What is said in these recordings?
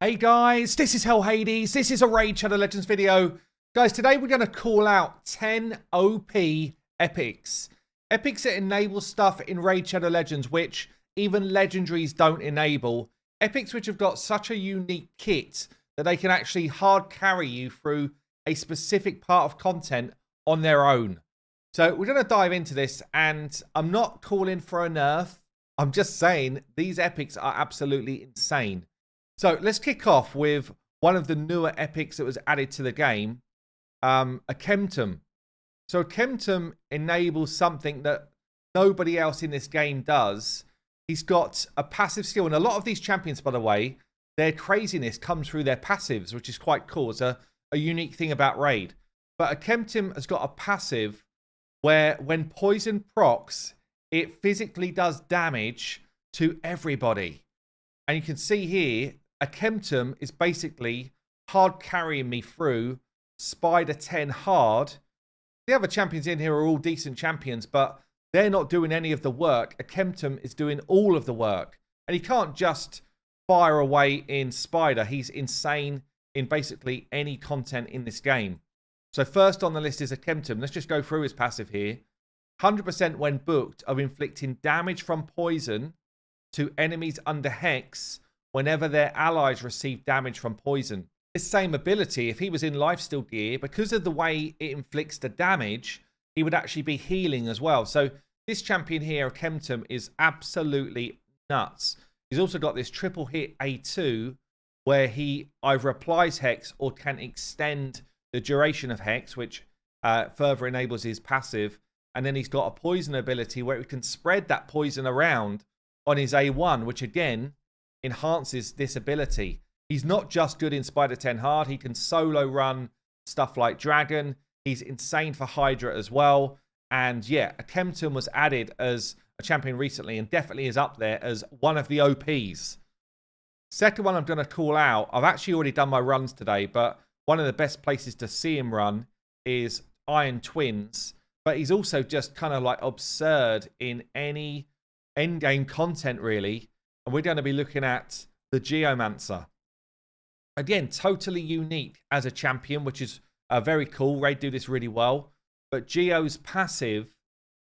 Hey guys, this is Hell Hades. This is a Raid Shadow Legends video. Guys, today we're going to call out 10 OP epics. Epics that enable stuff in Raid Shadow Legends which even legendaries don't enable. Epics which have got such a unique kit that they can actually hard carry you through a specific part of content on their own. So we're going to dive into this, and I'm not calling for a nerf. I'm just saying these epics are absolutely insane. So let's kick off with one of the newer epics that was added to the game, Akemtum. So Akemtum enables something that nobody else in this game does. He's got a passive skill, and a lot of these champions, by the way, their craziness comes through their passives, which is quite cool. It's a unique thing about Raid. But Akemtum has got a passive where when poison procs, it physically does damage to everybody. And you can see here, Akemtum is basically hard carrying me through Spider 10 hard. The other champions in here are all decent champions, but they're not doing any of the work. Akemtum is doing all of the work. And he can't just fire away in Spider. He's insane in basically any content in this game. So first on the list is Akemtum. Let's just go through his passive here. 100% when booked of inflicting damage from poison to enemies under Hex whenever their allies receive damage from poison. This same ability, if he was in lifesteal gear, because of the way it inflicts the damage, he would actually be healing as well. So this champion here, Akemtum, is absolutely nuts. He's also got this triple hit A2 where he either applies Hex or can extend the duration of Hex, which further enables his passive. And then he's got a poison ability where he can spread that poison around on his A1, which again enhances this ability. He's not just good in Spider 10 hard. He can solo run stuff like Dragon. He's insane for Hydra as well. And yeah, Akemtum was added as a champion recently and definitely is up there as one of the OPs. Second one I'm going to call out. I've actually already done my runs today, but one of the best places to see him run is Iron Twins. But he's also just kind of like absurd in any endgame content, really. And we're going to be looking at the Geomancer. Again, totally unique as a champion, which is very cool. Raid do this really well. But Geo's passive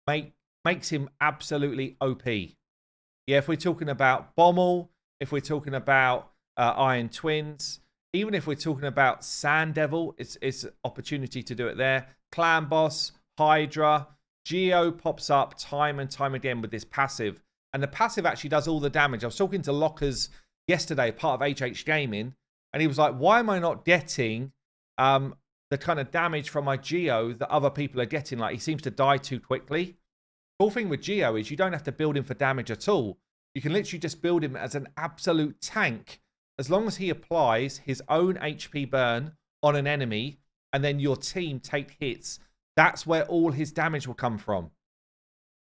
makes him absolutely OP. Yeah, if we're talking about Bommel, if we're talking about Iron Twins, even if we're talking about Sand Devil, it's an opportunity to do it there. Clan Boss, Hydra, Geo pops up time and time again with this passive. And the passive actually does all the damage. I was talking to Lockers yesterday, part of HH Gaming, and he was like, why am I not getting the kind of damage from my Geo that other people are getting? Like, he seems to die too quickly. Cool thing with Geo is you don't have to build him for damage at all. You can literally just build him as an absolute tank. As long as he applies his own HP burn on an enemy, and then your team take hits, that's where all his damage will come from.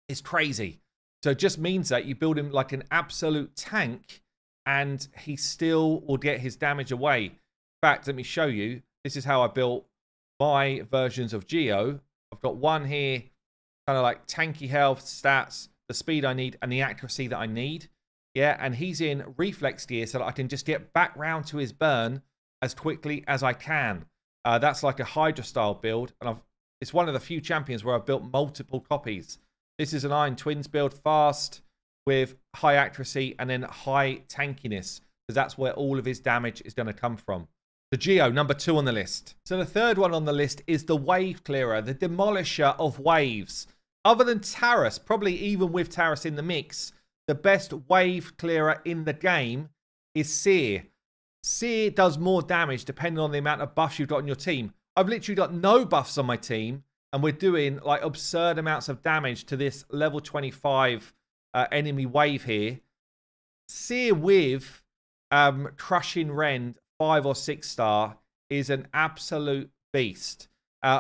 It's crazy. So it just means that you build him like an absolute tank and he still will get his damage away. In fact, let me show you. This is how I built my versions of Geo. I've got one here, kind of like tanky health stats, the speed I need and the accuracy that I need. Yeah, and he's in reflex gear so that I can just get back round to his burn as quickly as I can. That's like a Hydra style build. And it's one of the few champions where I've built multiple copies. This is an Iron Twins build, fast, with high accuracy and then high tankiness, because that's where all of his damage is going to come from. The Geo, number 2 on the list. So the third one on the list is the Wave Clearer, the Demolisher of Waves. Other than Taurus, probably even with Taurus in the mix, the best Wave Clearer in the game is Seer. Seer does more damage depending on the amount of buffs you've got on your team. I've literally got no buffs on my team, and we're doing like absurd amounts of damage to this level 25 enemy wave here. Seer with Crushing Rend 5 or 6 star is an absolute beast.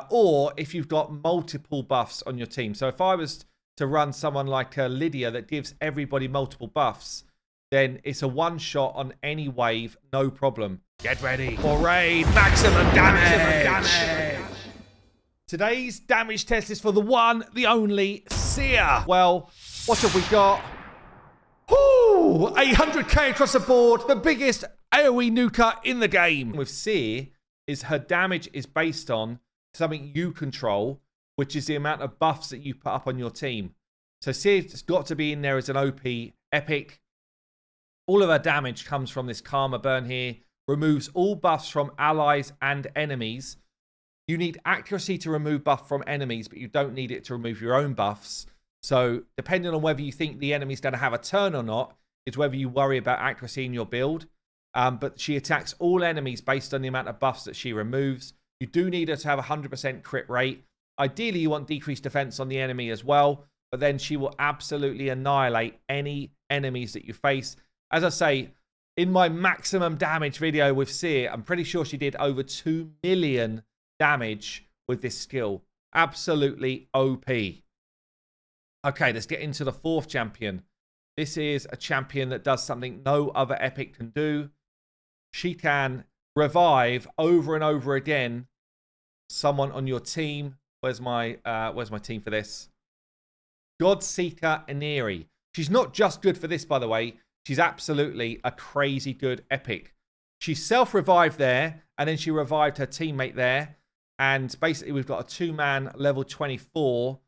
Or if you've got multiple buffs on your team. So if I was to run someone like Lydia that gives everybody multiple buffs, then it's a one shot on any wave, no problem. Get ready for Raid Maximum Damage! Today's damage test is for the one, the only Seer. Well, what have we got? Whoo! 800k across the board. The biggest AoE nuker in the game. With Seer, is her damage is based on something you control, which is the amount of buffs that you put up on your team. So Seer's got to be in there as an OP epic. All of her damage comes from this Karma burn here. Removes all buffs from allies and enemies. You need accuracy to remove buff from enemies, but you don't need it to remove your own buffs. So depending on whether you think the enemy's going to have a turn or not, is whether you worry about accuracy in your build. But she attacks all enemies based on the amount of buffs that she removes. You do need her to have a 100% crit rate. Ideally, you want decreased defense on the enemy as well. But then she will absolutely annihilate any enemies that you face. As I say, in my maximum damage video with Seer, I'm pretty sure she did over 2 million damage with this skill. Absolutely OP. Okay, let's get into the fourth champion. This is a champion that does something no other epic can do. She can revive over and over again someone on your team. Where's my team for this? Godseeker Aniri. She's not just good for this, by the way. She's absolutely a crazy good epic. She self-revived there, and then she revived her teammate there. And basically, we've got a two-man level 24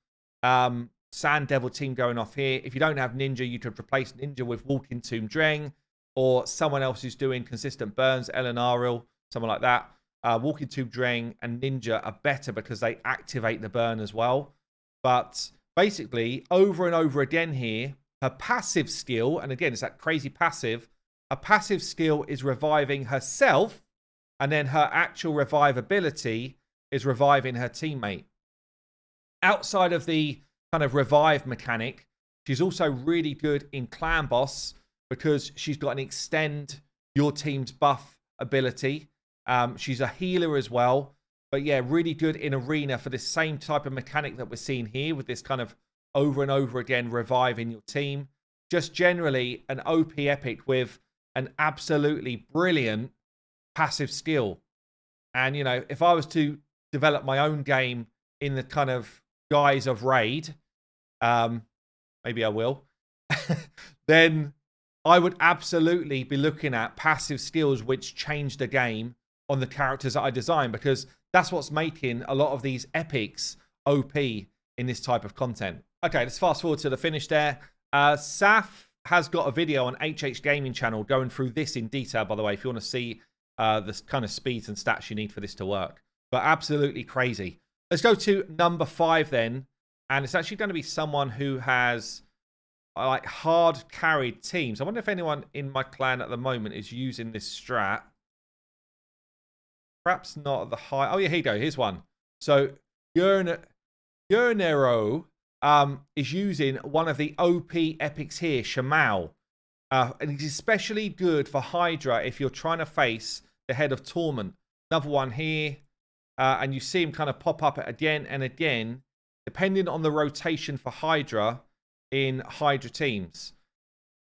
Sand Devil team going off here. If you don't have Ninja, you could replace Ninja with Walking Tomb Dreng, or someone else who's doing consistent burns, Elenaril, someone like that. Walking Tomb Dreng and Ninja are better because they activate the burn as well. But basically, over and over again here, her passive skill, and again, it's that crazy passive. Her passive skill is reviving herself, and then her actual revivability is reviving her teammate. Outside of the kind of revive mechanic, she's also really good in Clan Boss because she's got an extend your team's buff ability. She's a healer as well. But yeah, really good in Arena for this same type of mechanic that we're seeing here with this kind of over and over again reviving your team. Just generally an OP epic with an absolutely brilliant passive skill. And, you know, if I was to develop my own game in the kind of guise of Raid, maybe I will, then I would absolutely be looking at passive skills which change the game on the characters that I design, because that's what's making a lot of these epics OP in this type of content. Okay, let's fast forward to the finish there. Saf has got a video on HH Gaming channel going through this in detail, by the way, if you want to see the kind of speeds and stats you need for this to work. But absolutely crazy. Let's go to number 5 then. And it's actually going to be someone who has like hard carried teams. I wonder if anyone in my clan at the moment is using this strat. Perhaps not at the high. Oh, yeah, here you go. Here's one. So, Yernero is using one of the OP epics here, Shamael. And it's especially good for Hydra if you're trying to face the Head of Torment. Another one here. And you see him kind of pop up again and again, depending on the rotation for Hydra in Hydra teams.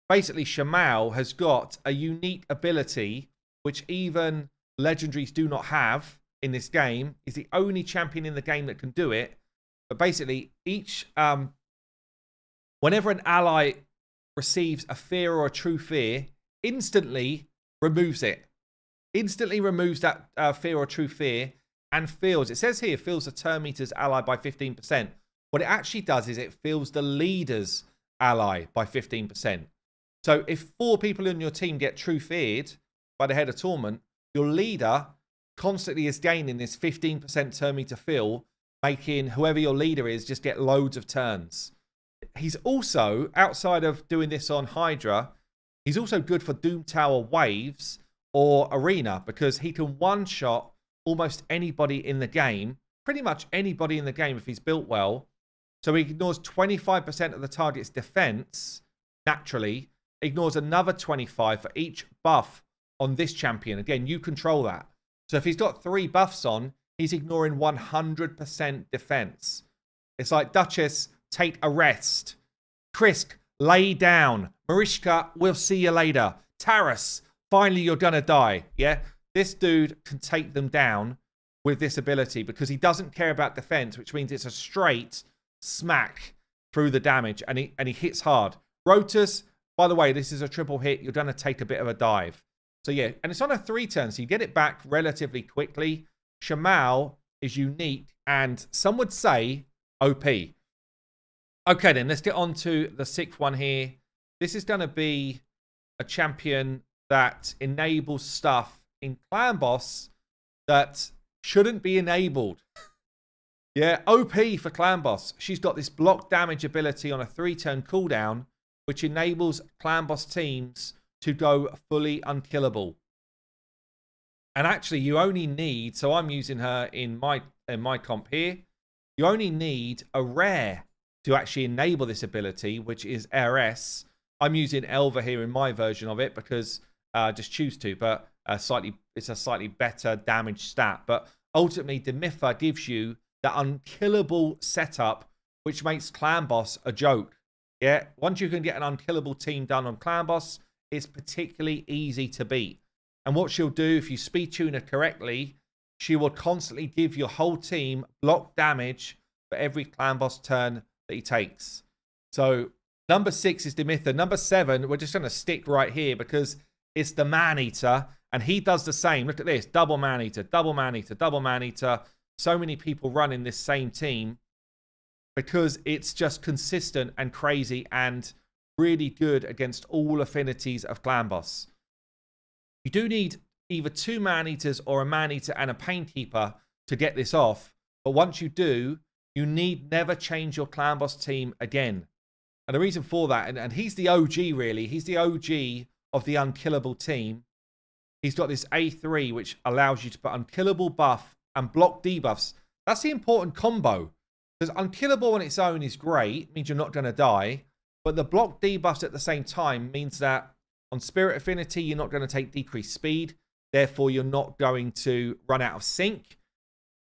Basically, Shamael has got a unique ability which even legendaries do not have in this game. Is the only champion in the game that can do it. But basically, whenever an ally receives a fear or a true fear, instantly removes it. Instantly removes that fear or true fear and feels, it says here, feels the turn meter's ally by 15%. What it actually does is it feels the leader's ally by 15%. So if 4 people in your team get true feared by the Head of Torment, your leader constantly is gaining this 15% turn meter feel, making whoever your leader is just get loads of turns. He's also, outside of doing this on Hydra, he's also good for Doom Tower waves or Arena, because he can one-shot almost anybody in the game, pretty much anybody in the game if he's built well. So he ignores 25% of the target's defense, naturally, ignores another 25 for each buff on this champion. Again, you control that. So if he's got 3 buffs on, he's ignoring 100% defense. It's like Duchess, take a rest. Krisk, lay down. Marishka, we'll see you later. Taras, finally you're going to die. Yeah? This dude can take them down with this ability because he doesn't care about defense, which means it's a straight smack through the damage, and he hits hard. Rotus, by the way, this is a triple hit. You're going to take a bit of a dive. So yeah, and it's on a 3 turn, so you get it back relatively quickly. Shamael is unique, and some would say OP. Okay, then let's get on to the 6th one here. This is going to be a champion that enables stuff in Clan Boss that shouldn't be enabled. Yeah, OP for Clan Boss. She's got this block damage ability on a 3-turn cooldown, which enables Clan Boss teams to go fully unkillable. And actually, you only need, so I'm using her in my comp here, you only need a rare to actually enable this ability, which is RS. I'm using Elva here in my version of it because I just choose to, but it's a slightly better damage stat. But ultimately, Demytha gives you that unkillable setup, which makes Clan Boss a joke. Yeah, once you can get an unkillable team done on Clan Boss, it's particularly easy to beat. And what she'll do, if you speed tune her correctly, she will constantly give your whole team block damage for every Clan Boss turn that he takes. So number 6 is Demytha. Number 7, we're just going to stick right here because it's the Maneater, and he does the same. Look at this, double Maneater, double Maneater, double Maneater. So many people running this same team because it's just consistent and crazy and really good against all affinities of Clan Boss. You do need either 2 Maneaters or a Maneater and a Painkeeper to get this off. But once you do, you need never change your Clan Boss team again. And the reason for that, and he's the OG really, he's the OG of the unkillable team. He's got this A3, which allows you to put unkillable buff and block debuffs. That's the important combo. Because unkillable on its own is great, means you're not going to die. But the block debuffs at the same time means that on Spirit Affinity, you're not going to take decreased speed. Therefore, you're not going to run out of sync.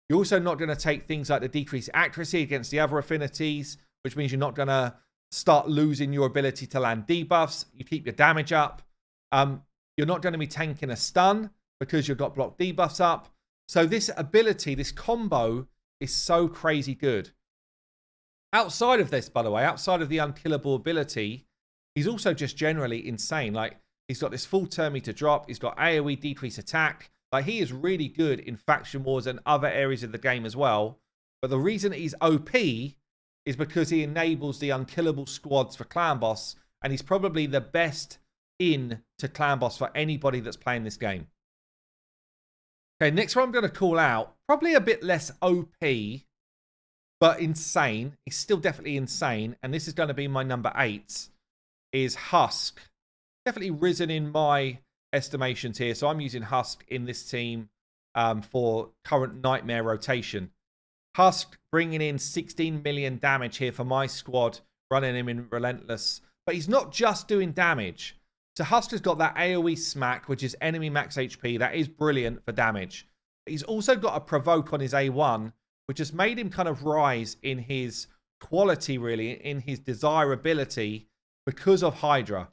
You're also not going to take things like the decreased accuracy against the other affinities, which means you're not going to start losing your ability to land debuffs. You keep your damage up. You're not going to be tanking a stun because you've got block debuffs up. So this ability, this combo is so crazy good. Outside of this, by the way, outside of the unkillable ability, he's also just generally insane. Like, he's got this full turn meter drop. He's got AoE decrease attack. Like, he is really good in faction wars and other areas of the game as well. But the reason he's OP is because he enables the unkillable squads for Clan Boss. And he's probably the best in to Clan Boss for anybody that's playing this game. Okay, next one I'm going to call out. Probably a bit less OP, but insane. He's still definitely insane. And this is going to be my number 8. Is Husk. Definitely risen in my estimations here. So I'm using Husk in this team for current Nightmare rotation. Husk bringing in 16 million damage here for my squad, running him in Relentless. But he's not just doing damage. So Husk has got that AoE smack, which is enemy max HP. That is brilliant for damage. But he's also got a provoke on his A1, which has made him kind of rise in his quality, really, in his desirability because of Hydra.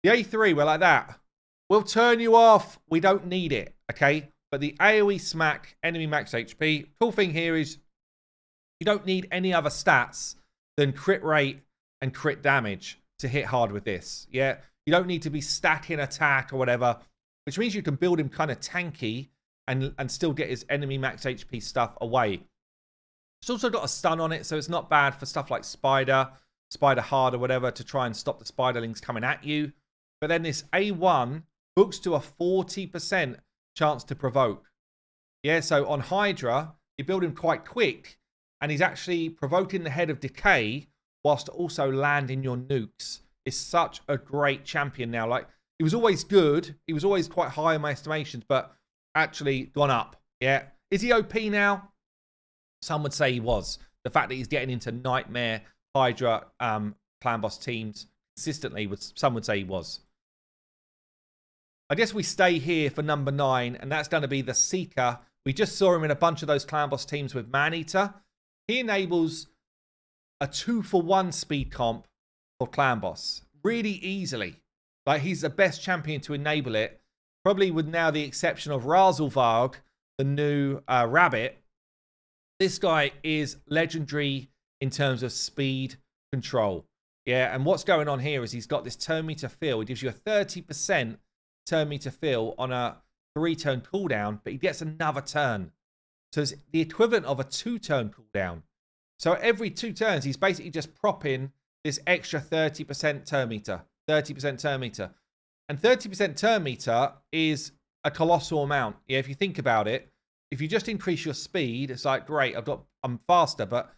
The A3, we're like that. We'll turn you off. We don't need it, okay? But the AoE smack, enemy max HP. Cool thing here is you don't need any other stats than crit rate and crit damage to hit hard with this, yeah? You don't need to be stacking attack or whatever, which means you can build him kind of tanky and still get his enemy max HP stuff away. It's also got a stun on it, so it's not bad for stuff like Spider Hard or whatever to try and stop the Spiderlings coming at you. But then this A1 books to a 40% chance to provoke. Yeah, so on Hydra, you build him quite quick, and he's actually provoking the head of decay whilst also landing your nukes. Is such a great champion now. Like, he was always good. He was always quite high in my estimations, but actually gone up. Yeah. Is he OP now? Some would say he was. The fact that he's getting into Nightmare, Hydra, Clan Boss teams consistently, some would say he was. I guess we stay here for number 9, and that's going to be the Seeker. We just saw him in a bunch of those Clan Boss teams with Maneater. He enables a 2-for-1 speed comp for Clan Boss really easily. Like, he's the best champion to enable it, probably with now the exception of Razelvarg, the new rabbit. This guy is legendary in terms of speed control. Yeah, and what's going on here is he's got this turn meter field. It gives you a 30% turn meter fill on a 3-turn cooldown, but he gets another turn. So it's the equivalent of a 2-turn cooldown. So every 2 turns, he's basically just propping this extra 30% turn meter. 30% turn meter. And 30% turn meter is a colossal amount. Yeah, if you think about it, if you just increase your speed, it's like, great, I'm faster, but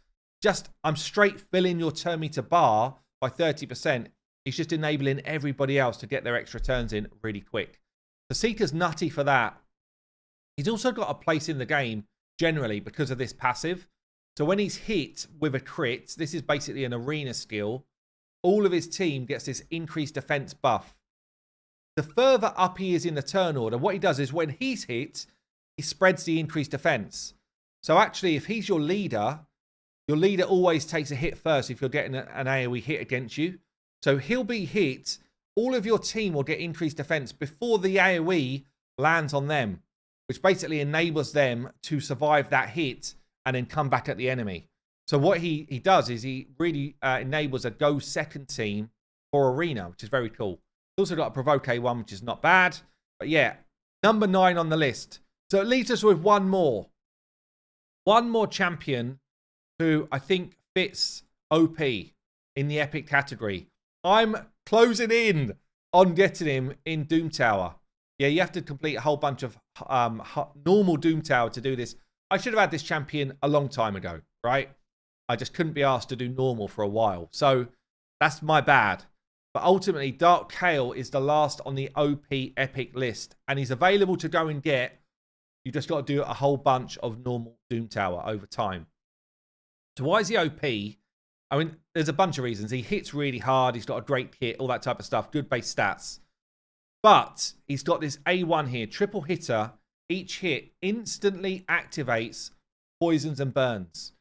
I'm straight filling your turn meter bar by 30%. It's just enabling everybody else to get their extra turns in really quick. The Seeker's nutty for that. He's also got a place in the game generally because of this passive. So when he's hit with a crit, this is basically an arena skill, all of his team gets this increased defense buff. The further up he is in the turn order, what he does is when he's hit, he spreads the increased defense. So actually, if he's your leader always takes a hit first if you're getting an AoE hit against you. So he'll be hit, all of your team will get increased defense before the AoE lands on them, which basically enables them to survive that hit and then come back at the enemy. So what he does is he really enables a go second team for arena, which is very cool. He's also got a provoke one, which is not bad. But yeah, number 9 on the list. So it leaves us with one more champion who I think fits OP in the epic category. I'm closing in on getting him in Doom Tower. Yeah, you have to complete a whole bunch of normal Doom Tower to do this. I should have had this champion a long time ago, right? I just couldn't be asked to do normal for a while. So that's my bad. But ultimately, Dark Kael is the last on the OP epic list. And he's available to go and get. You just got to do a whole bunch of normal Doom Tower over time. So why is he OP? I mean, there's a bunch of reasons. He hits really hard. He's got a great kit, all that type of stuff. Good base stats. But he's got this A1 here. Triple hitter. Each hit instantly activates poisons and burns.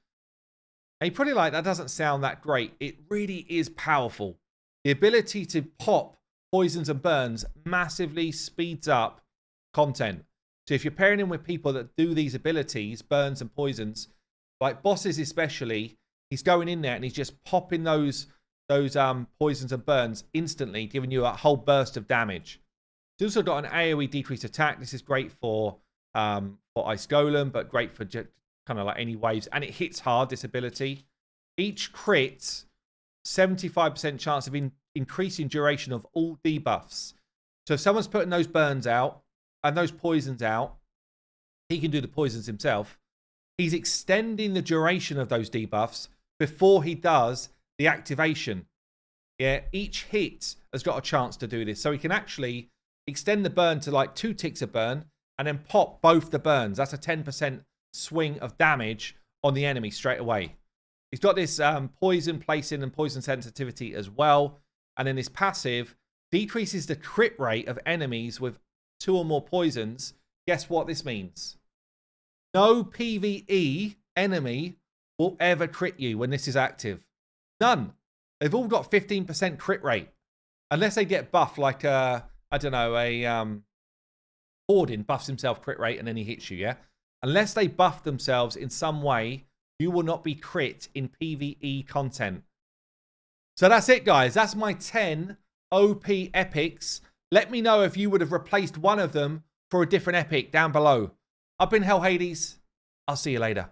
And you're probably like, that doesn't sound that great. It really is powerful. The ability to pop poisons and burns massively speeds up content. So if you're pairing him with people that do these abilities, burns and poisons, like bosses especially, he's going in there and he's just popping those poisons and burns instantly, giving you a whole burst of damage. He's also got an AoE decreased attack. This is great for Ice Golem, but great for kind of like any waves. And it hits hard, this ability. Each crit, 75% chance of increasing duration of all debuffs. So if someone's putting those burns out and those poisons out, he can do the poisons himself. He's extending the duration of those debuffs before he does the activation. Yeah, each hit has got a chance to do this. So he can actually extend the burn to like 2 ticks of burn and then pop both the burns. That's a 10% swing of damage on the enemy straight away. He's got this poison placing and poison sensitivity as well. And then his passive decreases the crit rate of enemies with 2 or more poisons. Guess what this means? No PvE enemy will ever crit you when this is active. None. They've all got 15% crit rate. Unless they get buffed like I don't know, Hordin buffs himself crit rate and then he hits you, yeah? Unless they buff themselves in some way, you will not be crit in PvE content. So that's it, guys. That's my 10 OP epics. Let me know if you would have replaced one of them for a different epic down below. I've been Hell Hades. I'll see you later.